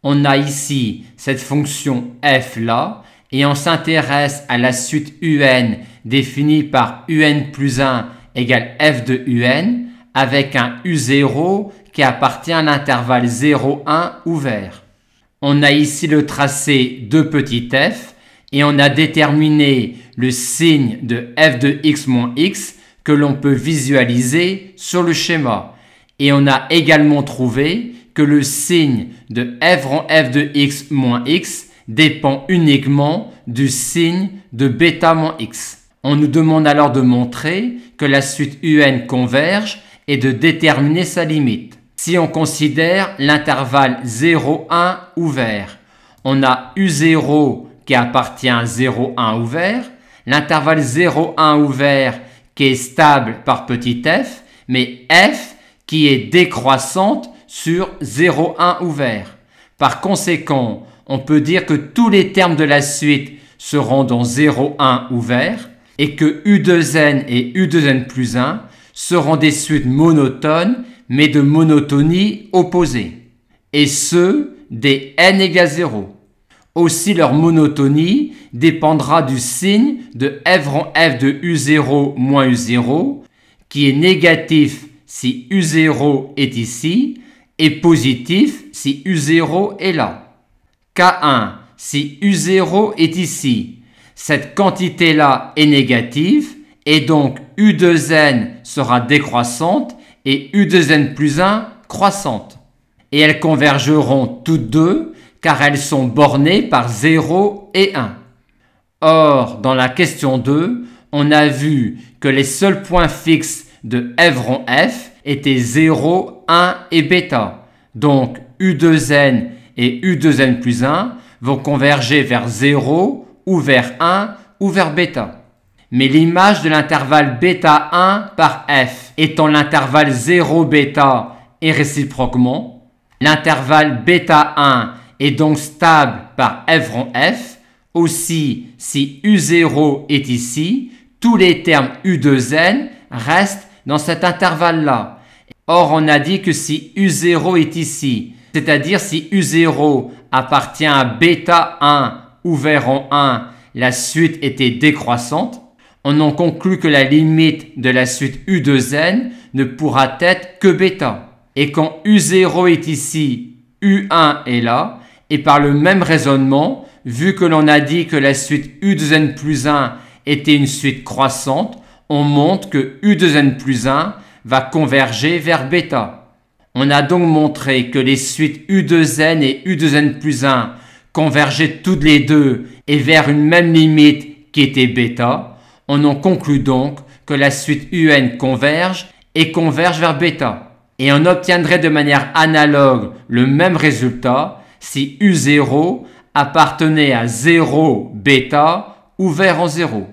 On a ici cette fonction f là, et on s'intéresse à la suite un définie par un plus 1 égale f de un, avec un u0 qui appartient à l'intervalle 0, 1 ouvert. On a ici le tracé de petit f, et on a déterminé le signe de f de x moins x que l'on peut visualiser sur le schéma. Et on a également trouvé que le signe de f rond f de x moins x dépend uniquement du signe de bêta moins x. On nous demande alors de montrer que la suite un converge et de déterminer sa limite. Si on considère l'intervalle 0, 1 ouvert, on a u0 qui appartient à 0, 1 ouvert, l'intervalle 0, 1 ouvert qui est stable par petit f, mais f qui est décroissante sur 0, 1 ouvert. Par conséquent, on peut dire que tous les termes de la suite seront dans 0, 1 ouvert et que U2n et U2n plus 1 seront des suites monotones mais de monotonie opposée, et ce, des n égale 0. Aussi leur monotonie dépendra du signe de f rond f de U0 moins U0, qui est négatif si U0 est ici, et positif si U0 est là. K1, si U0 est ici, cette quantité-là est négative, et donc U2n sera décroissante, et U2n plus 1 croissante. Et elles convergeront toutes deux, car elles sont bornées par 0 et 1. Or, dans la question 2, on a vu que les seuls points fixes de f rond f étaient 0, 1 et bêta. Donc, U2n et U2n plus 1 vont converger vers 0 ou vers 1 ou vers bêta. Mais l'image de l'intervalle bêta 1 par f étant l'intervalle 0 bêta et réciproquement, l'intervalle bêta 1 est donc stable par f rond f. Aussi, si U0 est ici, tous les termes U2n restent dans cet intervalle-là. Or, on a dit que si U0 est ici, c'est-à-dire si U0 appartient à bêta 1 ouvert en 1, la suite était décroissante, on en conclut que la limite de la suite U2n ne pourra être que bêta. Et quand U0 est ici, U1 est là, et par le même raisonnement, vu que l'on a dit que la suite U2n plus 1 était une suite croissante, on montre que U2n plus 1 va converger vers bêta. On a donc montré que les suites U2n et U2n plus 1 convergeaient toutes les deux et vers une même limite qui était bêta. On en conclut donc que la suite un converge et converge vers bêta. Et on obtiendrait de manière analogue le même résultat si U0 appartenait à 0 bêta ouvert en 0.